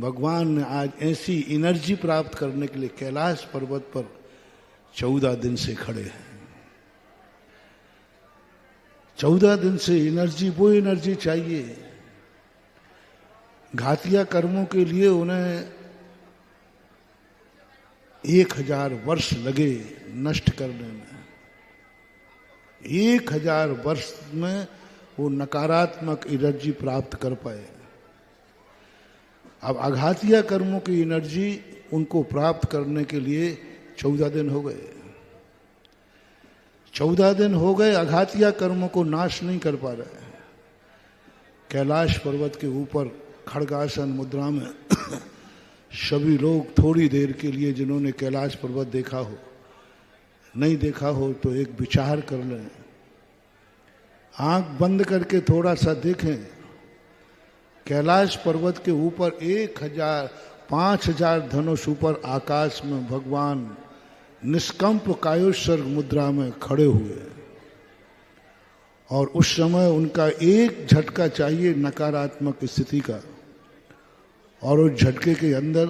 भगवान ने आज ऐसी एनर्जी प्राप्त करने के लिए कैलाश पर्वत पर 14 दिन से खड़े हैं। 14 दिन से एनर्जी, वो एनर्जी चाहिए। घातिया कर्मों के लिए उन्हें 1000 वर्ष लगे नष्ट करने में। 1000 वर्ष में वो नकारात्मक एनर्जी प्राप्त कर पाए। अब आघातिया कर्मों की एनर्जी उनको प्राप्त करने के लिए 14 दिन हो गए। 14 दिन हो गए, आघातिया कर्मों को नाश नहीं कर पा रहे। कैलाश पर्वत के ऊपर खड़गासन मुद्रा में सभी लोग थोड़ी देर के लिए, जिन्होंने कैलाश पर्वत देखा हो, नहीं देखा हो तो एक विचार कर लें, आंख बंद करके थोड़ा सा देखें। कैलाश पर्वत के ऊपर 5000 धनुष ऊपर आकाश में भगवान निष्कंप कायोत्सर्ग मुद्रा में खड़े हुए, और उस समय उनका एक झटका चाहिए नकारात्मक स्थिति का, और उस झटके के अंदर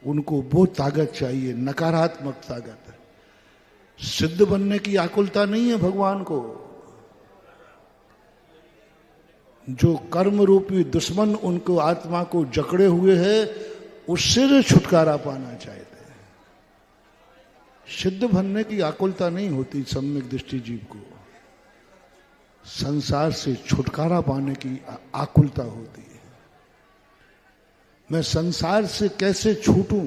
उनको वो ताकत चाहिए, नकारात्मक ताकत। सिद्ध बनने की आकुलता नहीं है भगवान को। जो कर्म रूपी दुश्मन उनको आत्मा को जकड़े हुए है, उससे छुटकारा पाना चाहते हैं। सिद्ध बनने की आकुलता नहीं होती सम्यक दृष्टि जीव को, संसार से छुटकारा पाने की आकुलता होती है। मैं संसार से कैसे छूटूं?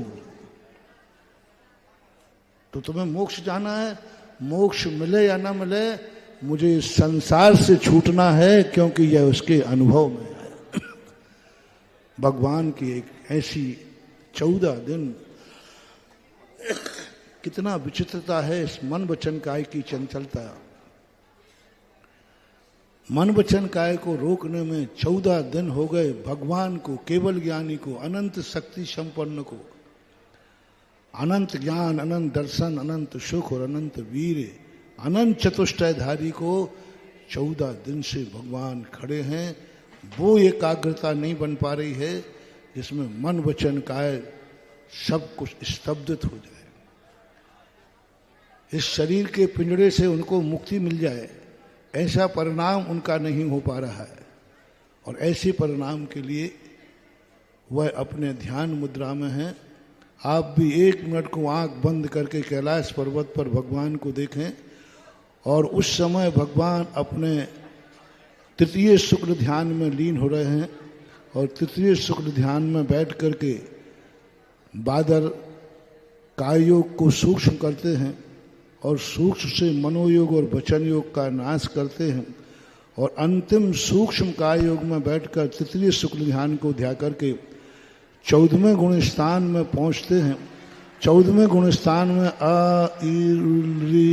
तो तुम्हें मोक्ष जाना है, मोक्ष मिले या ना मिले, मुझे संसार से छूटना है, क्योंकि यह उसके अनुभव में है। भगवान की एक ऐसी 14 दिन, कितना विचित्रता है इस मन वचन काय की चंचलता। मन वचन काय को रोकने में 14 दिन हो गए भगवान को, केवल ज्ञानी को, अनंत शक्ति संपन्न को, अनंत ज्ञान, अनंत दर्शन, अनंत सुख और अनंत वीर, अनंत चतुष्टयधारी को 14 दिन से भगवान खड़े हैं। वो एकाग्रता नहीं बन पा रही है जिसमें मन वचन काय सब कुछ स्तब्धित हो जाए, इस शरीर के पिंजड़े से उनको मुक्ति मिल जाए। ऐसा परिणाम उनका नहीं हो पा रहा है, और ऐसे परिणाम के लिए वह अपने ध्यान मुद्रा में हैं। आप भी 1 मिनट को आंख बंद करके कैलाश पर्वत पर भगवान को देखें, और उस समय भगवान अपने तृतीय शुक्ल ध्यान में लीन हो रहे हैं, और तृतीय शुक्ल ध्यान में बैठ करके बादल काय योग को सूक्ष्म करते हैं, और सूक्ष्म से मनोयोग और वचन योग का नाश करते हैं, और अंतिम सूक्ष्म काय योग में बैठकर तृतीय शुक्ल ध्यान को ध्या करके 14वें गुण स्थान में पहुंचते हैं। 14वें गुण स्थान में आ ई री।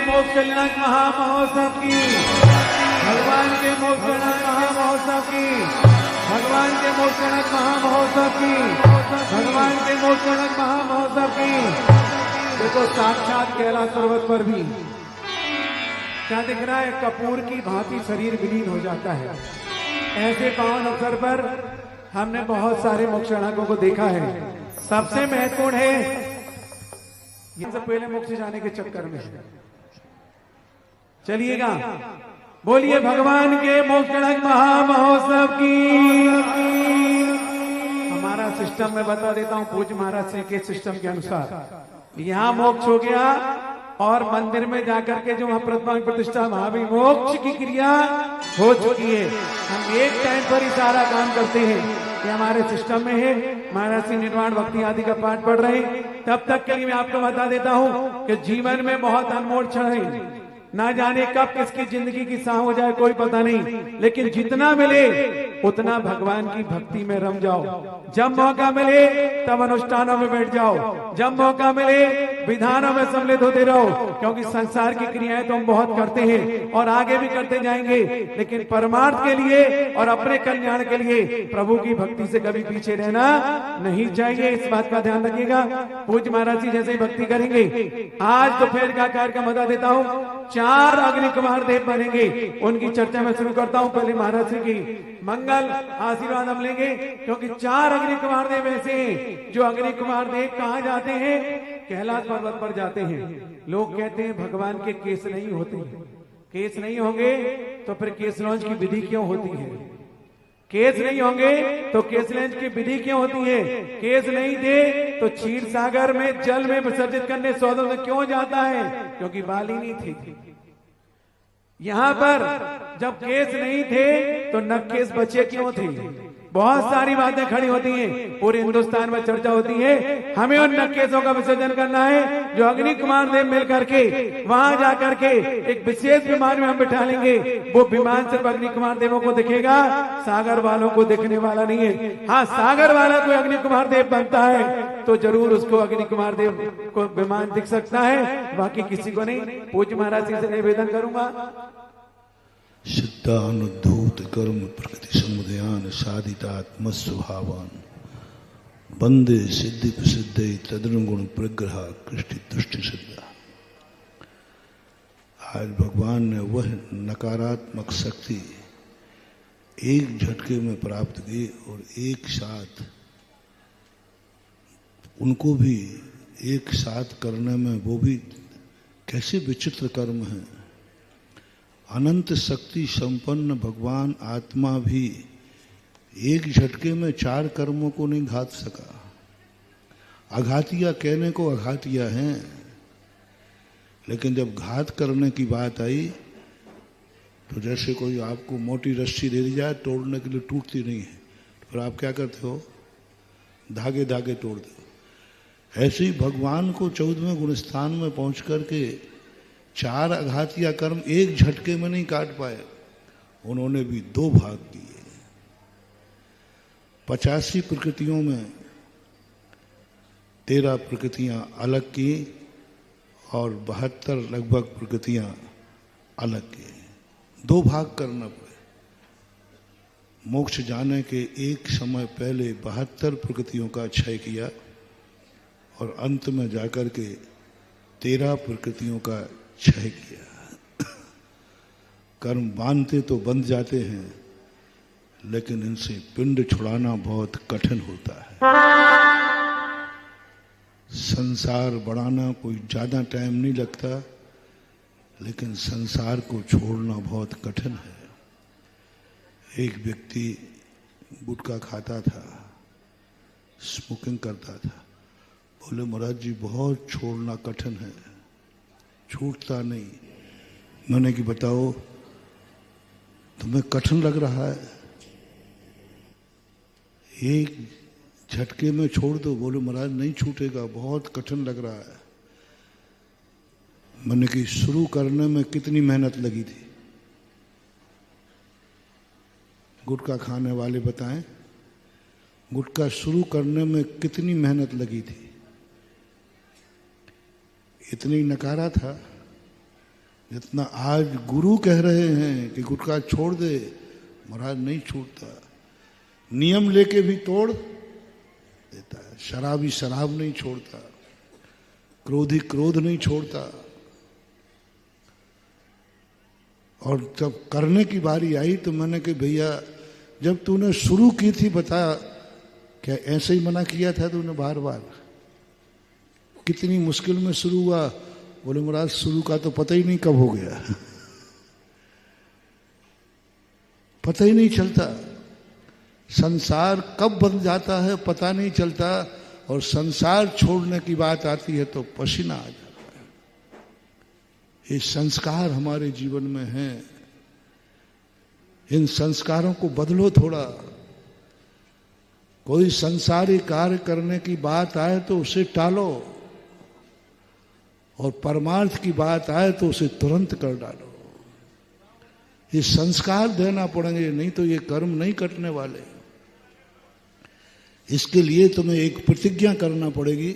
मोक्षजनक महामहोत्सव की, भगवान के मोक्षजनक महामहोत्सव की, भगवान के मोक्षजनक महामहोत्सव की, भगवान के मोक्षजनक महामहोत्सव की। देखो साक्षात कैलाश पर्वत पर भी क्या दिख रहा है? कपूर की भांति शरीर विलीन हो जाता है। ऐसे पावन अवसर पर हमने बहुत सारे मोक्षजनकों को देखा है। सबसे महत्वपूर्ण है, सबसे पहले मोक्ष जाने के चक्कर में चलिएगा, बोलिए भगवान के मोक्षजनक महामहोत्सव की। हमारा सिस्टम में बता देता हूं, पूज्य महाराज सिंह के सिस्टम के अनुसार यहाँ मोक्ष हो गया, और मंदिर में जाकर के जो वहां प्रतिमा प्रतिष्ठा, वहां भी मोक्ष की क्रिया हो चुकी है। हम एक टाइम पर ही सारा काम करते हैं। ये हमारे सिस्टम में है। महाराज श्री निर्वाण भक्ति आदि का पाठ पढ़ रहे हैं। तब तक के लिए मैं आपको बता देता हूं कि जीवन में बहुत अनमोल क्षण है। ना जाने कब किसकी जिंदगी की सांस हो जाए कोई पता नहीं, लेकिन जितना मिले उतना भगवान की भक्ति में रम जाओ। जब मौका मिले तब अनुष्ठानों में बैठ जाओ, जब मौका मिले विधानों में सम्मिलित होते रहो, क्योंकि संसार की क्रियाएं तो हम बहुत करते हैं और आगे भी करते जाएंगे, लेकिन परमार्थ के लिए और अपने कल्याण के लिए प्रभु की भक्ति से कभी पीछे रहना नहीं चाहिए। इस बात का ध्यान रखिएगा। पूज्य महाराज जी जैसे ही भक्ति करेंगे, आज दोपहर का कार्यक्रम बता देता हूं। 4 अग्नि कुमार देव बनेंगे, उनकी चर्चा में शुरू करता हूं। पहले महाराज जी की मंगल आशीर्वाद हम लेंगे, क्योंकि 4 अग्नि कुमार देव ऐसे हैं जो अग्नि कुमार देव कहां जाते हैं, कैलाश पर्वत पर जाते हैं। लोग कहते हैं भगवान के केस नहीं होते, केस नहीं होंगे तो फिर केस लॉन्च की विधि क्यों होती है? केस नहीं होंगे तो केस लॉन्च की विधि क्यों होती है? केस नहीं थे तो क्षीर सागर में जल में विसर्जित करने सौदों से क्यों जाता है? क्योंकि बाल ही नहीं थे। यहां पर जब केस नहीं थे तो नक्केस बचे क्यों थे? बहुत सारी बातें खड़ी होती हैं, पूरे हिंदुस्तान में चर्चा होती है। हमें उन नक्केसों का विसर्जन करना है जो अग्नि कुमार देव मिल करके वहां जाकर के एक विशेष विमान में हम बिठा लेंगे। वो विमान सिर्फ अग्नि कुमार देवों को दिखेगा, सागर वालों को दिखने वाला नहीं है। हाँ, सागर वाला कोई अग्नि कुमार देव बनता है तो जरूर उसको अग्नि कुमार देव को विमान दिख सकता है, बाकी किसी को नहीं। पूज्य महाराज जी से निवेदन करूंगा। सिद्धानुद्धूत कर्म प्रकृति समुदयान साधितात्म स्वभावान वंदे सिद्धि प्रसिद्धि तदनुगुण प्रग्रह कृष्टि दृष्टि सिद्धा। आज भगवान ने वह नकारात्मक शक्ति एक झटके में प्राप्त की और एक साथ उनको भी एक साथ करने में, वो भी कैसे विचित्र कर्म है। अनंत शक्ति संपन्न भगवान आत्मा भी एक झटके में 4 कर्मों को नहीं घात सका। अघातिया कहने को अघातिया हैं, लेकिन जब घात करने की बात आई तो जैसे कोई आपको मोटी रस्सी दे दी जाए तोड़ने के लिए, टूटती नहीं है, तो फिर आप क्या करते हो? धागे धागे तोड़ दो। ऐसे ही भगवान को 14वें गुणस्थान में पहुंच करके 4 अघातिया कर्म एक झटके में नहीं काट पाए, उन्होंने भी 2 भाग किए। 85 प्रकृतियों में 13 प्रकृतियां अलग की और 72 लगभग प्रकृतियां अलग की। 2 भाग करना पड़े। मोक्ष जाने के एक समय पहले 72 प्रकृतियों का क्षय किया और अंत में जाकर के 13 प्रकृतियों का क्षय किया। कर्म बांधते तो बंध जाते हैं, लेकिन इनसे पिंड छुड़ाना बहुत कठिन होता है। संसार बढ़ाना कोई ज्यादा टाइम नहीं लगता, लेकिन संसार को छोड़ना बहुत कठिन है। एक व्यक्ति गुटखा खाता था, स्मोकिंग करता था। बोले महाराज जी बहुत छोड़ना कठिन है, छूटता नहीं। मैंने कि बताओ तुम्हें कठिन लग रहा है, एक झटके में छोड़ दो। बोले महाराज नहीं छूटेगा, बहुत कठिन लग रहा है। मैंने कि शुरू करने में कितनी मेहनत लगी थी? गुटखा खाने वाले बताएं, गुटखा शुरू करने में कितनी मेहनत लगी थी? इतनी नकारा था जितना आज गुरु कह रहे हैं कि गुटखा छोड़ दे। महाराज नहीं छूटता, नियम लेके भी तोड़ देता है। शराबी शराब नहीं छोड़ता, क्रोधी क्रोध नहीं छोड़ता। और जब करने की बारी आई तो मैंने कहा भैया जब तूने शुरू की थी बता, क्या ऐसे ही मना किया था तूने बार बार? कितनी मुश्किल में शुरू हुआ। बोले महाराज शुरू का तो पता ही नहीं कब हो गया, पता ही नहीं चलता। संसार कब बन जाता है पता नहीं चलता, और संसार छोड़ने की बात आती है तो पसीना आ जाता है। ये संस्कार हमारे जीवन में हैं, इन संस्कारों को बदलो थोड़ा। कोई संसारी कार्य करने की बात आए तो उसे टालो, और परमार्थ की बात आए तो उसे तुरंत कर डालो। ये संस्कार देना पड़ेंगे, नहीं तो ये कर्म नहीं कटने वाले। इसके लिए तुम्हें एक प्रतिज्ञा करना पड़ेगी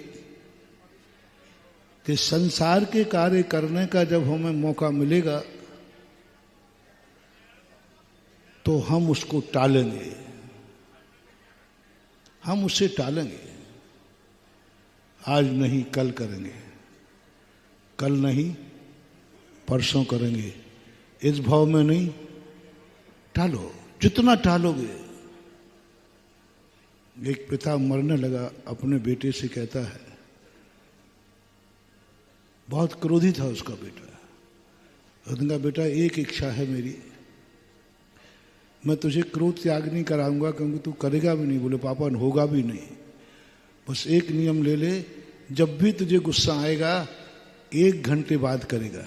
कि संसार के कार्य करने का जब हमें मौका मिलेगा तो हम उसको टालेंगे, हम उसे टालेंगे। आज नहीं कल करेंगे, कल नहीं परसों करेंगे, इस भाव में नहीं। टालो, जितना टालोगे। एक पिता मरने लगा, अपने बेटे से कहता है, बहुत क्रोधी था उसका बेटा। उसने कहा, बेटा एक इच्छा है मेरी, मैं तुझे क्रोध त्याग नहीं कराऊंगा क्योंकि तू करेगा भी नहीं। बोले, पापा होगा भी नहीं, बस एक नियम ले ले, जब भी तुझे गुस्सा आएगा 1 घंटे बाद करेगा।